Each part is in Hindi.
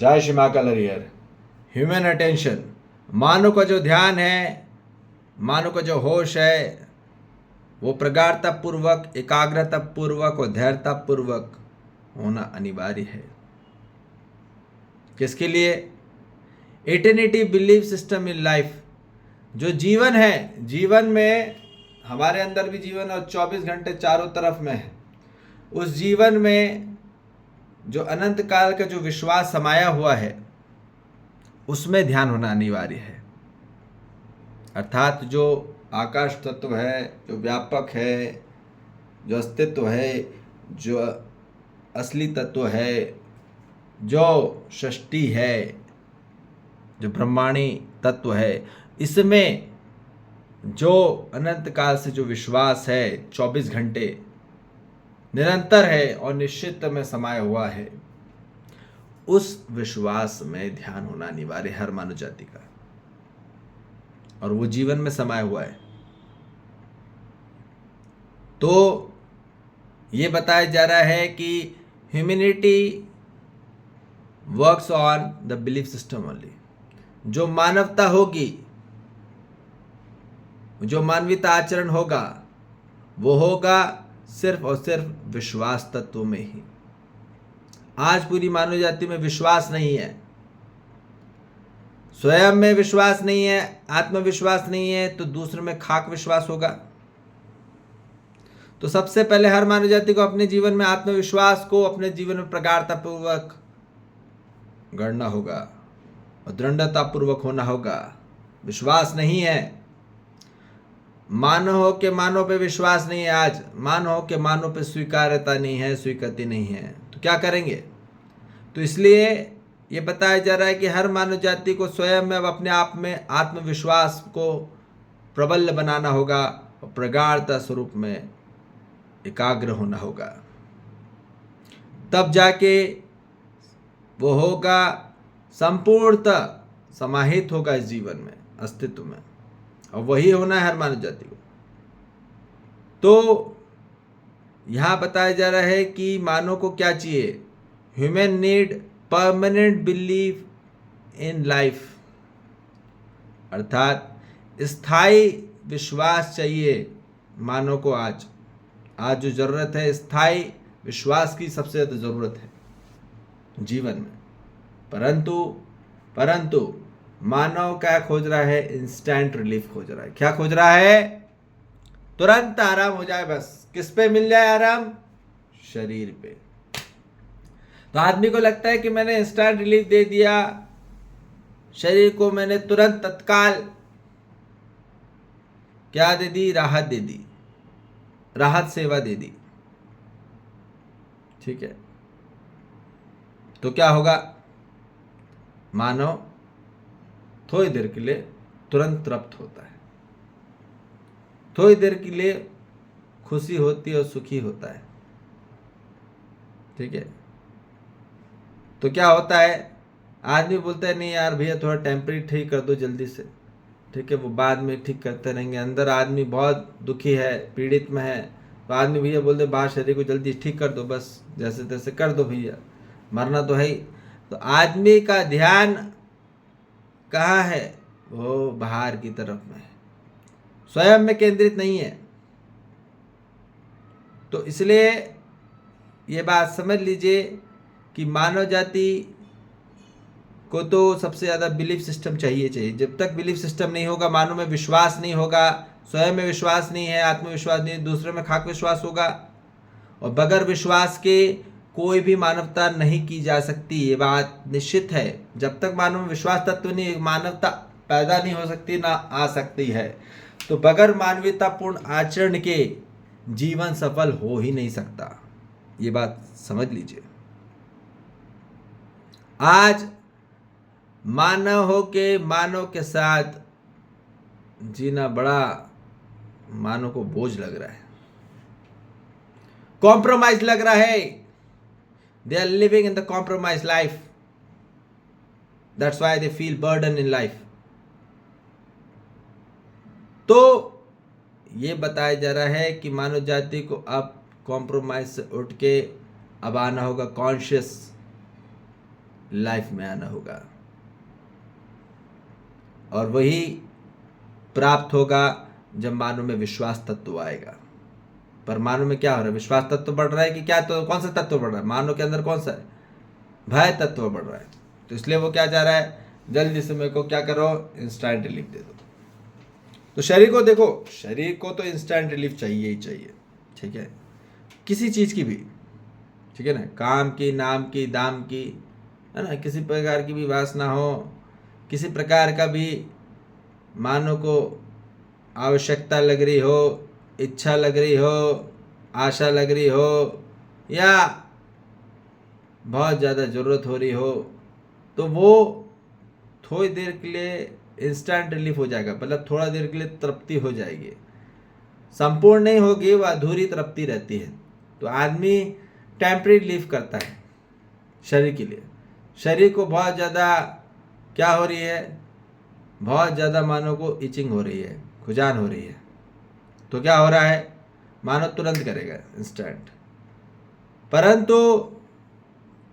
जय श्री महाकाल हरिहर। ह्यूमन अटेंशन, मानव का जो ध्यान है, मानव का जो होश है, वो प्रगाढ़ता पूर्वक, एकाग्रता पूर्वक और धैर्यता पूर्वक होना अनिवार्य है। किसके लिए? Eternity belief system in life. जो जीवन है, जीवन में हमारे अंदर भी जीवन और 24 घंटे चारों तरफ में है। उस जीवन में जो अनंत काल का जो विश्वास समाया हुआ है, उसमें ध्यान होना अनिवार्य है। अर्थात जो आकाश तत्व है, जो व्यापक है, जो अस्तित्व है, जो असली तत्व है, जो सृष्टि है, जो ब्रह्मांडी तत्व है, इसमें जो अनंत काल से जो विश्वास है 24 घंटे निरंतर है और निश्चित में समाया हुआ है, उस विश्वास में ध्यान होना अनिवार्य है हर मानव जाति का, और वो जीवन में समाया हुआ है। तो ये बताया जा रहा है कि humanity works on the belief system only. जो मानवता होगी, जो मानवीयता आचरण होगा, वो होगा सिर्फ और सिर्फ विश्वास तत्व में ही। आज पूरी मानव जाति में विश्वास नहीं है, स्वयं में विश्वास नहीं है, आत्मविश्वास नहीं है, तो दूसरे में खाक विश्वास होगा। तो सबसे पहले हर मानव जाति को अपने जीवन में आत्मविश्वास को अपने जीवन में प्रगाढ़ता पूर्वक गढ़ना होगा और दृढ़ता पूर्वक होना होगा। विश्वास नहीं है, मानव हो के मानव पे विश्वास नहीं है, आज मानव हो के मानव पे स्वीकार्यता नहीं है, स्वीकृति नहीं है, तो क्या करेंगे? तो इसलिए ये बताया जा रहा है कि हर मानव जाति को स्वयं में अपने आप में आत्मविश्वास को प्रबल बनाना होगा और प्रगाढ़ता स्वरूप में एकाग्र होना होगा। तब जाके वो होगा संपूर्णतः समाहित होगा इस जीवन में, अस्तित्व में, और वही होना है हर मानव जाति को। तो यहां बताया जा रहा है कि मानव को क्या चाहिए? Human need permanent belief in life, अर्थात स्थायी विश्वास चाहिए मानव को। आज जो जरूरत है, स्थायी विश्वास की सबसे ज्यादा जरूरत है जीवन में। परंतु मानव क्या खोज रहा है? इंस्टेंट रिलीफ खोज रहा है। क्या खोज रहा है? तुरंत आराम हो जाए, बस। किस पे मिल जाए आराम? शरीर पे। तो आदमी को लगता है कि मैंने इंस्टेंट रिलीफ दे दिया, शरीर को मैंने तुरंत तत्काल क्या दे दी? राहत दे दी, राहत सेवा दे दी। ठीक है, तो क्या होगा? मानव थोड़ी देर के लिए तुरंत तृप्त होता है, थोड़ी देर के लिए खुशी होती है और सुखी होता है। ठीक है, तो क्या होता है? आदमी बोलता है नहीं यार भैया, थोड़ा टेम्परेरी ठीक कर दो जल्दी से। ठीक है, वो बाद में ठीक करते रहेंगे। अंदर आदमी बहुत दुखी है, पीड़ित में है, तो आदमी भैया बोलते बाहर शरीर को जल्दी ठीक कर दो, बस जैसे तैसे कर दो भैया, मरना तो है ही। तो आदमी का ध्यान कहाँ है? वो बाहर की तरफ में है, स्वयं में केंद्रित नहीं है। तो इसलिए ये बात समझ लीजिए कि मानव जाति को तो सबसे ज़्यादा बिलीफ सिस्टम चाहिए। जब तक बिलीफ सिस्टम नहीं होगा, मानव में विश्वास नहीं होगा, स्वयं में विश्वास नहीं है, आत्मविश्वास नहीं, दूसरे में खाक विश्वास होगा, और बगैर विश्वास के कोई भी मानवता नहीं की जा सकती। ये बात निश्चित है। जब तक मानव में विश्वास तत्व नहीं, मानवता पैदा नहीं हो सकती, ना आ सकती है। तो बगैर मानवीयतापूर्ण आचरण के जीवन सफल हो ही नहीं सकता। ये बात समझ लीजिए। आज मानव हो के मानव के साथ जीना बड़ा मानव को बोझ लग रहा है, कॉम्प्रोमाइज लग रहा है। They are living in the compromise life, that's why they feel burden in life. तो ये बताया जा रहा है कि मानव जाति को अब कॉम्प्रोमाइज से उठ के अब आना होगा कॉन्शियस लाइफ में आना होगा, और वही प्राप्त होगा जब मानव में विश्वास तत्व आएगा। पर मानव में क्या हो रहा है? विश्वास तत्व बढ़ रहा है कि क्या? तो कौन सा तत्व बढ़ रहा है? मानव के अंदर कौन सा है? भय तत्व बढ़ रहा है। तो इसलिए वो क्या चाह रहा है? जल्दी से मेरे को क्या करो, इंस्टेंट रिलीफ दे दो। तो शरीर को देखो, शरीर को तो इंस्टेंट रिलीफ चाहिए ही चाहिए, ठीक है, किसी चीज़ की भी, ठीक है ना, काम की, नाम की, दाम की, है ना, किसी प्रकार की भी वासना हो, किसी प्रकार का भी मानव को आवश्यकता लग रही हो, इच्छा लग रही हो, आशा लग रही हो, या बहुत ज़्यादा ज़रूरत हो रही हो, तो वो थोड़ी देर के लिए इंस्टेंट रिलीफ हो जाएगा, मतलब थोड़ा देर के लिए तृप्ति हो जाएगी, संपूर्ण नहीं होगी, वह अधूरी तृप्ति रहती है। तो आदमी टेम्परेरी रिलीफ करता है शरीर के लिए। शरीर को बहुत ज़्यादा क्या हो रही है? बहुत ज़्यादा मानव को इचिंग हो रही है, खुजान हो रही है, तो क्या हो रहा है? मानव तुरंत करेगा इंस्टेंट। परंतु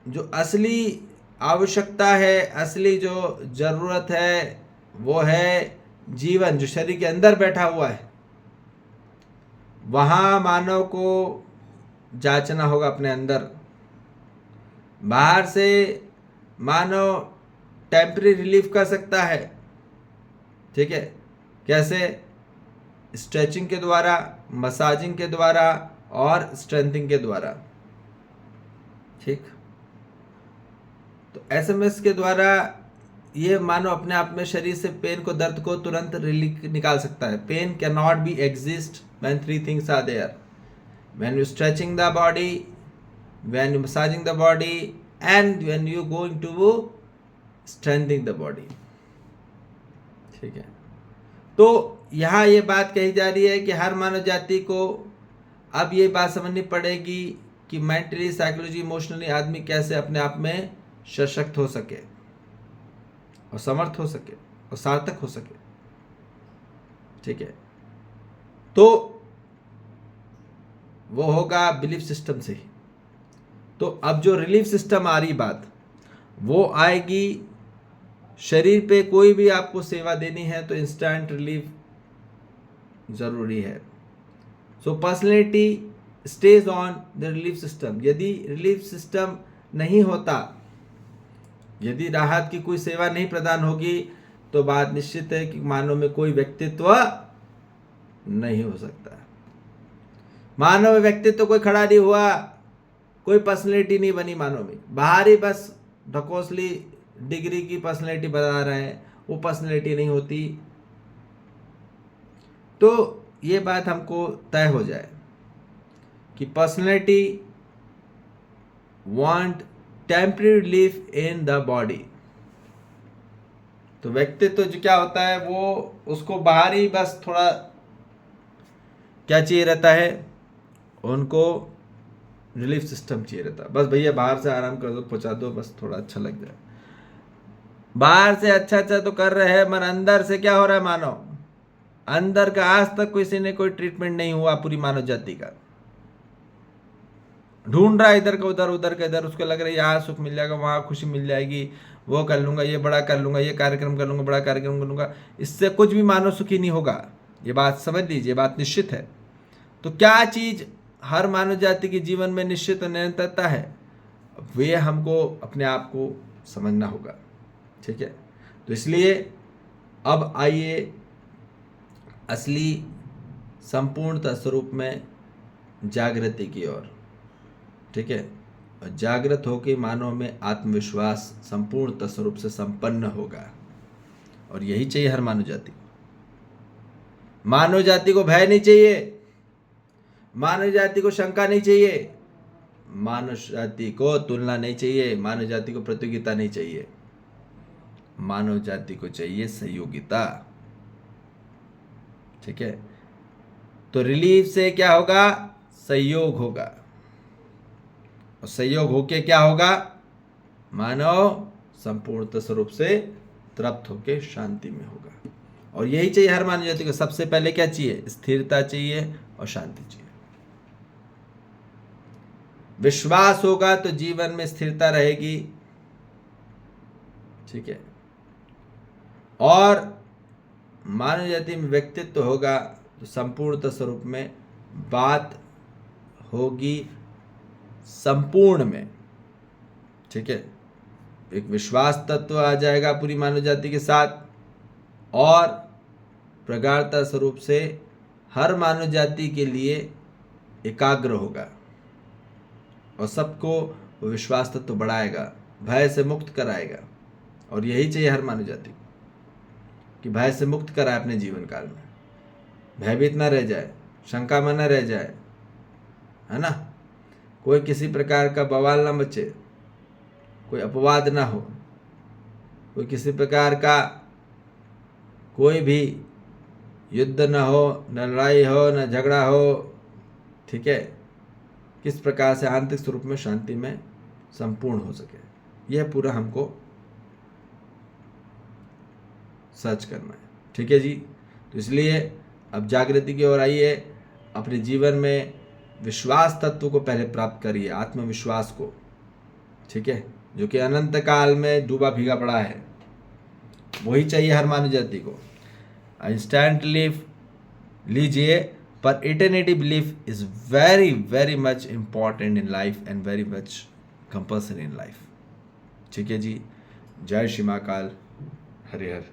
जो असली आवश्यकता है, असली जो ज़रूरत है, वो है जीवन, जो शरीर के अंदर बैठा हुआ है। वहाँ मानव को जांचना होगा अपने अंदर। बाहर से मानव टेम्परेरी रिलीफ कर सकता है, ठीक है, कैसे? स्ट्रेचिंग के द्वारा, मसाजिंग के द्वारा और स्ट्रेंथिंग के द्वारा, ठीक। तो एसएमएस के द्वारा ये मानो अपने आप में शरीर से पेन को, दर्द को तुरंत रिलीफ निकाल सकता है। Pain can not be exist when three things are there, when you stretching the body, when you massaging the body, and when you going to strengthening the body, ठीक है। तो यहाँ ये बात कही जा रही है कि हर मानव जाति को अब ये बात समझनी पड़ेगी कि मेंटली, साइकोलॉजी, इमोशनली आदमी कैसे अपने आप में सशक्त हो सके और समर्थ हो सके और सार्थक हो सके, ठीक है। तो वो होगा बिलीफ सिस्टम से ही। तो अब जो रिलीफ सिस्टम आ रही बात, वो आएगी शरीर पे। कोई भी आपको सेवा देनी है तो इंस्टेंट रिलीफ ज़रूरी है। सो personality stage on the relief system. यदि रिलीफ सिस्टम नहीं होता, यदि राहत की कोई सेवा नहीं प्रदान होगी, तो बात निश्चित है कि मानव में कोई व्यक्तित्व नहीं हो सकता। मानव व्यक्तित्व कोई खड़ा नहीं हुआ, कोई पर्सनैलिटी नहीं बनी मानव में। बाहरी बस ढकोसली डिग्री की पर्सनैलिटी बता रहे हैं, वो पर्सनैलिटी नहीं होती। तो ये बात हमको तय हो जाए कि personality want temporary relief in the body. तो व्यक्तित्व जो क्या होता है, वो उसको बाहरी बस थोड़ा क्या चाहिए रहता है, उनको रिलीफ सिस्टम चाहिए रहता है। बस भैया बाहर से आराम कर दो, पहुंचा दो, बस थोड़ा अच्छा लग जाए। बाहर से अच्छा अच्छा तो कर रहे हैं, मगर अंदर से क्या हो रहा है? मानव अंदर का आज तक किसी ने कोई ट्रीटमेंट नहीं हुआ पूरी मानव जाति का। ढूंढ रहा है इधर का उधर, उधर का इधर, उसको लग रहा है यहाँ सुख मिल जाएगा, वहाँ खुशी मिल जाएगी, वो कर लूंगा, ये बड़ा कर लूंगा, ये कार्यक्रम कर लूंगा, बड़ा कार्यक्रम कर लूंगा। इससे कुछ भी मानव सुखी नहीं होगा, ये बात समझ लीजिए, बात निश्चित है। तो क्या चीज़ हर मानव जाति के जीवन में निश्चित निरंतरता है, वे हमको अपने आप को समझना होगा, ठीक है। तो इसलिए अब आइए असली संपूर्णता स्वरूप में जागृति की ओर, ठीक है। और जागृत होकर मानव में आत्मविश्वास संपूर्णता स्वरूप से संपन्न होगा, और यही चाहिए हर मानव जाति को। मानव जाति को भय नहीं चाहिए, मानव जाति को शंका नहीं चाहिए, मानव जाति को तुलना नहीं चाहिए, मानव जाति को प्रतियोगिता नहीं चाहिए, मानव जाति को चाहिए सहयोगिता, ठीक है। तो रिलीफ से क्या होगा? सहयोग होगा, और सहयोग होके क्या होगा? मानव संपूर्ण स्वरूप से तृप्त होके शांति में होगा। और यही चाहिए हर मानव जाति को। सबसे पहले क्या चाहिए? स्थिरता चाहिए और शांति चाहिए। विश्वास होगा तो जीवन में स्थिरता रहेगी, ठीक है। और मानव जाति में व्यक्तित्व होगा तो संपूर्णता स्वरूप में बात होगी संपूर्ण में, ठीक है। एक विश्वास तत्व आ जाएगा पूरी मानव जाति के साथ, और प्रगाढ़ता स्वरूप से हर मानव जाति के लिए एकाग्र होगा और सबको वो विश्वास तत्व बढ़ाएगा, भय से मुक्त कराएगा। और यही चाहिए हर मानव जाति को कि भय से मुक्त कराए अपने जीवन काल में, भयभीत न रह जाए, शंका में न रह जाए, है ना। कोई किसी प्रकार का बवाल न मचे, कोई अपवाद ना हो, कोई किसी प्रकार का कोई भी युद्ध न हो, न लड़ाई हो, न झगड़ा हो, ठीक है। किस प्रकार से आंतरिक स्वरूप में शांति में संपूर्ण हो सके, यह पूरा हमको सर्च करना है, ठीक है जी। तो इसलिए अब जागृति की ओर आइए, अपने जीवन में विश्वास तत्व को पहले प्राप्त करिए, आत्मविश्वास को, ठीक है, जो कि अनंत काल में डूबा भीगा पड़ा है। वही चाहिए हर मानव जाति को। इंस्टेंट बिलीफ लीजिए, पर eternity belief is very very much important in life and very much compulsory in life, ठीक है जी। जय श्री महाकाल, हरि हर।